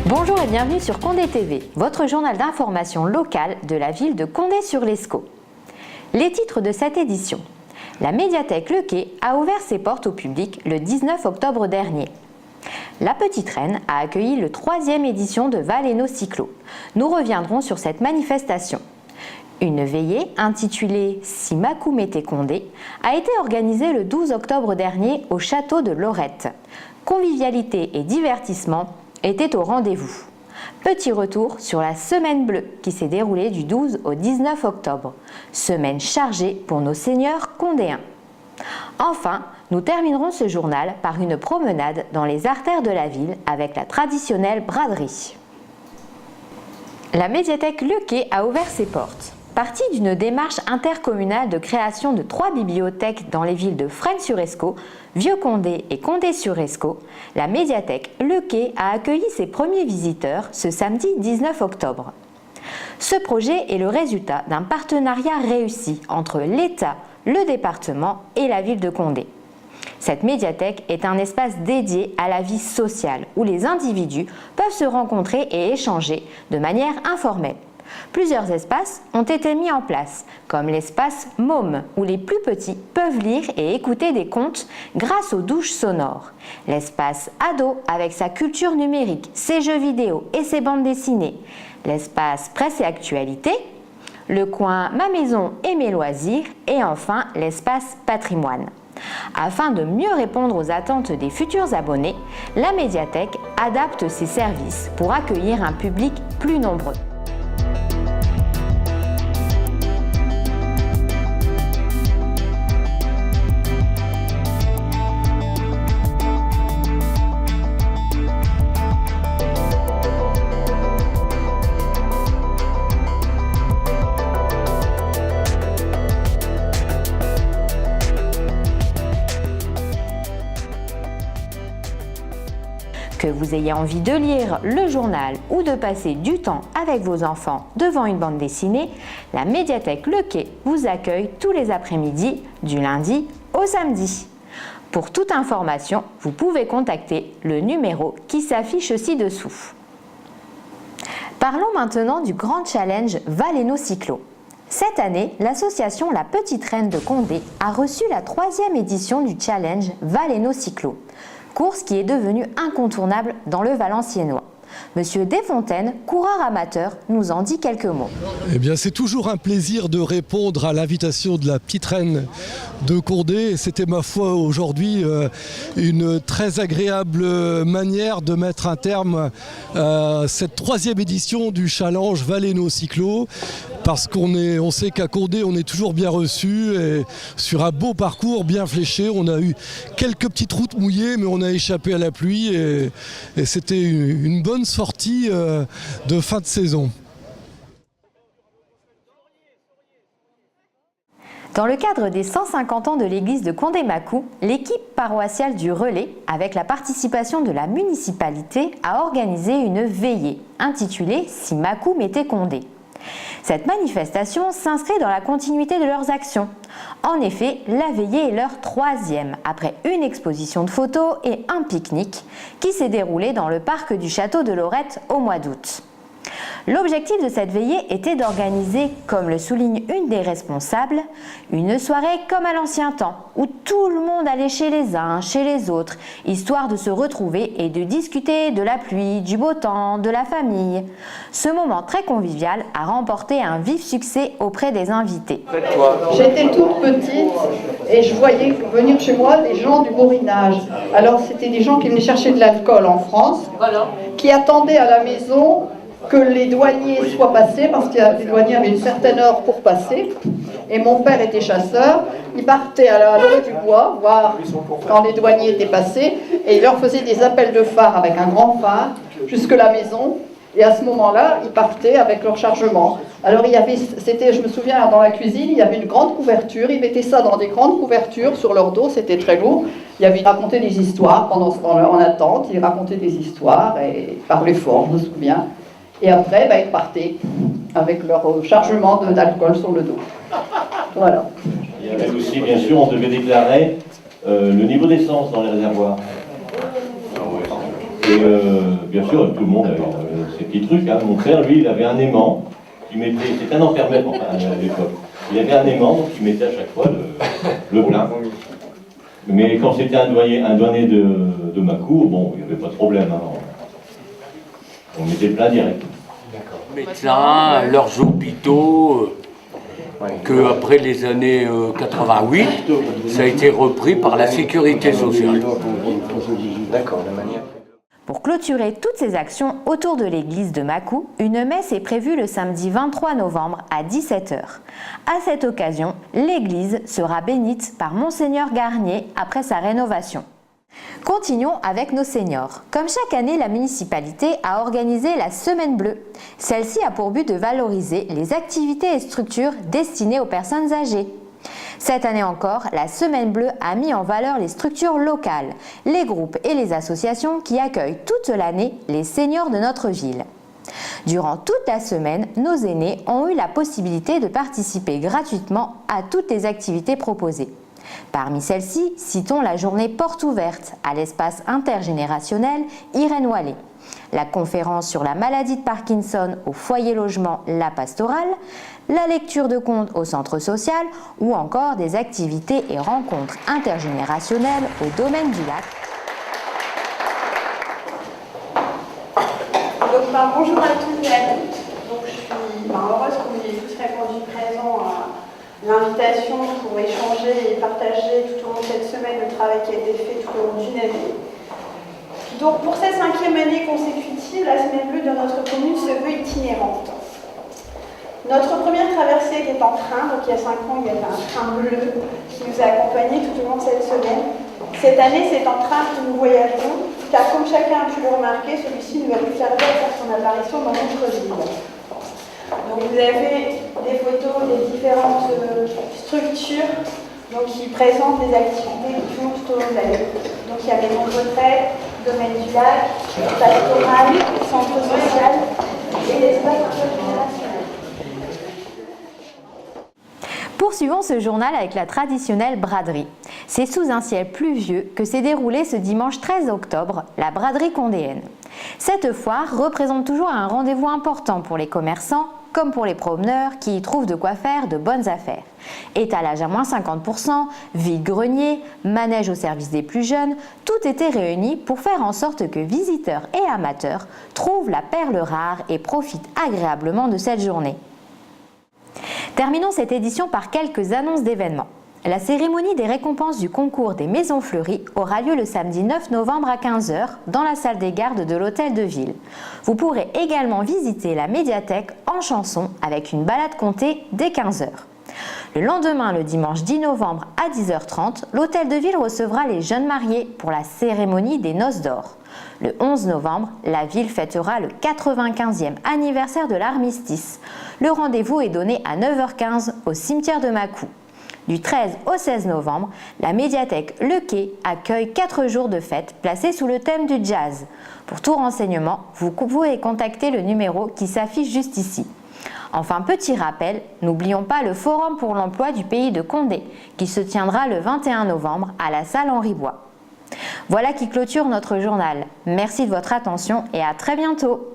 Bonjour et bienvenue sur Condé TV, votre journal d'information locale de la ville de Condé-sur-Lescaut. Les titres de cette édition. La médiathèque Le Quai a ouvert ses portes au public le 19 octobre dernier. La Petite Reine a accueilli le 3e édition de Valéno Cyclo. Nous reviendrons sur cette manifestation. Une veillée intitulée Simakou Mété Condé a été organisée le 12 octobre dernier au château de Lorette. Convivialité et divertissement étaient au rendez-vous. Petit retour sur la Semaine Bleue qui s'est déroulée du 12 au 19 octobre. Semaine chargée pour nos seigneurs condéens. Enfin, nous terminerons ce journal par une promenade dans les artères de la ville avec la traditionnelle braderie. La médiathèque Le Quai a ouvert ses portes. Partie d'une démarche intercommunale de création de 3 bibliothèques dans les villes de Fresnes-sur-Escaut, Vieux-Condé et Condé-sur-Escaut, la médiathèque Le Quai a accueilli ses premiers visiteurs ce samedi 19 octobre. Ce projet est le résultat d'un partenariat réussi entre l'État, le département et la ville de Condé. Cette médiathèque est un espace dédié à la vie sociale où les individus peuvent se rencontrer et échanger de manière informelle. Plusieurs espaces ont été mis en place, comme l'espace Môme, où les plus petits peuvent lire et écouter des contes grâce aux douches sonores. L'espace Ado, avec sa culture numérique, ses jeux vidéo et ses bandes dessinées. L'espace Presse et Actualité, le coin Ma Maison et mes loisirs, et enfin l'espace Patrimoine. Afin de mieux répondre aux attentes des futurs abonnés, la médiathèque adapte ses services pour accueillir un public plus nombreux. Que vous ayez envie de lire le journal ou de passer du temps avec vos enfants devant une bande dessinée, la médiathèque Le Quai vous accueille tous les après-midi du lundi au samedi. Pour toute information, vous pouvez contacter le numéro qui s'affiche ci-dessous. Parlons maintenant du grand challenge Valéno Cyclo. Cette année, l'association La Petite Reine de Condé a reçu la 3e édition du challenge Valéno Cyclo. Course qui est devenue incontournable dans le Valenciennois. Monsieur Desfontaines, coureur amateur, nous en dit quelques mots. Eh bien, c'est toujours un plaisir de répondre à l'invitation de la Petite Reine de Condé. C'était, ma foi, aujourd'hui une très agréable manière de mettre un terme à cette 3e édition du challenge Valéno Cyclo. Parce qu'on sait qu'à Condé, on est toujours bien reçu et sur un beau parcours bien fléché. On a eu quelques petites routes mouillées, mais on a échappé à la pluie et c'était une bonne sortie de fin de saison. Dans le cadre des 150 ans de l'église de Condé-Macou, l'équipe paroissiale du Relais, avec la participation de la municipalité, a organisé une veillée intitulée Simakou Mété Condé. Cette manifestation s'inscrit dans la continuité de leurs actions. En effet, la veillée est leur 3e, après une exposition de photos et un pique-nique qui s'est déroulé dans le parc du château de Lorette au mois d'août. L'objectif de cette veillée était d'organiser, comme le souligne une des responsables, une soirée comme à l'ancien temps, où tout le monde allait chez les uns, chez les autres, histoire de se retrouver et de discuter de la pluie, du beau temps, de la famille. Ce moment très convivial a remporté un vif succès auprès des invités. J'étais toute petite et je voyais venir chez moi des gens du Borinage. Alors c'était des gens qui venaient chercher de l'alcool en France, qui attendaient à la maison que les douaniers soient passés, parce que les douaniers avaient une certaine heure pour passer. Et mon père était chasseur, il partait à l'orée du bois, voir quand les douaniers étaient passés, et il leur faisait des appels de phare avec un grand phare, jusque la maison. Et à ce moment-là, ils partaient avec leur chargement. Alors il y avait, je me souviens, dans la cuisine, il y avait une grande couverture, ils mettaient ça dans des grandes couvertures sur leur dos, c'était très lourd. Ils racontaient des histoires pendant ce temps-là, en attente, ils racontaient des histoires, et ils parlaient fort, je me souviens. Et après, ils repartaient avec leur chargement d'alcool sur le dos. Voilà. Il y avait aussi, bien sûr, on devait déclarer le niveau d'essence dans les réservoirs. Et bien sûr, tout le monde avait ses petits trucs. Hein. Mon frère, lui, il avait un aimant qui mettait. C'était un enfermeur à l'époque. Il avait un aimant qui mettait à chaque fois le plein. Mais quand c'était un douanier de Mâcon, bon, il n'y avait pas de problème. Hein. On mettait le plein direct. Médecins, leurs hôpitaux, que après les années 88, ça a été repris par la sécurité sociale. Pour clôturer toutes ces actions autour de l'église de Mâcon, une messe est prévue le samedi 23 novembre à 17 h. À cette occasion, l'église sera bénite par Monseigneur Garnier après sa rénovation. Continuons avec nos seniors. Comme chaque année, la municipalité a organisé la Semaine Bleue. Celle-ci a pour but de valoriser les activités et structures destinées aux personnes âgées. Cette année encore, la Semaine Bleue a mis en valeur les structures locales, les groupes et les associations qui accueillent toute l'année les seniors de notre ville. Durant toute la semaine, nos aînés ont eu la possibilité de participer gratuitement à toutes les activités proposées. Parmi celles-ci, citons la journée porte ouverte à l'espace intergénérationnel Irène Wallet, la conférence sur la maladie de Parkinson au foyer logement La Pastorale, la lecture de contes au centre social ou encore des activités et rencontres intergénérationnelles au domaine du lac. Donc, bonjour à tous et à toutes. Donc, je suis heureuse que vous ayez tous répondu présent à l'invitation pour échanger et partager tout au long de cette semaine le travail qui a été fait tout au long d'une année. Donc, pour cette 5e année consécutive, la Semaine Bleue de notre commune se veut itinérante. Notre première traversée était en train, donc il y a 5 ans, il y avait un train bleu qui nous a accompagnés tout au long de cette semaine. Cette année, c'est en train que nous voyageons, car comme chacun a pu le remarquer, celui-ci ne va plus tarder à faire son apparition dans notre ville. Donc vous avez des photos des différentes structures qui présentent des activités qui font tout au long de l'année. Donc il y a maison de retraite, domaine du lac, pastoral, centre social et l'espace intergénérationnel. Poursuivons ce journal avec la traditionnelle braderie. C'est sous un ciel pluvieux que s'est déroulée ce dimanche 13 octobre la braderie condéenne. Cette foire représente toujours un rendez-vous important pour les commerçants comme pour les promeneurs qui y trouvent de quoi faire de bonnes affaires. Étalage à moins 50%, vide-grenier, manège au service des plus jeunes, tout était réuni pour faire en sorte que visiteurs et amateurs trouvent la perle rare et profitent agréablement de cette journée. Terminons cette édition par quelques annonces d'événements. La cérémonie des récompenses du concours des Maisons Fleuries aura lieu le samedi 9 novembre à 15 h dans la salle des gardes de l'Hôtel de Ville. Vous pourrez également visiter la médiathèque en chanson avec une balade comptée dès 15 h. Le lendemain, le dimanche 10 novembre à 10 h 30, l'Hôtel de Ville recevra les jeunes mariés pour la cérémonie des Noces d'Or. Le 11 novembre, la ville fêtera le 95e anniversaire de l'armistice. Le rendez-vous est donné à 9 h 15 au cimetière de Mâcon. Du 13 au 16 novembre, la médiathèque Le Quai accueille 4 jours de fête placés sous le thème du jazz. Pour tout renseignement, vous pouvez contacter le numéro qui s'affiche juste ici. Enfin, petit rappel, n'oublions pas le Forum pour l'emploi du pays de Condé, qui se tiendra le 21 novembre à la salle Henri Bois. Voilà qui clôture notre journal. Merci de votre attention et à très bientôt.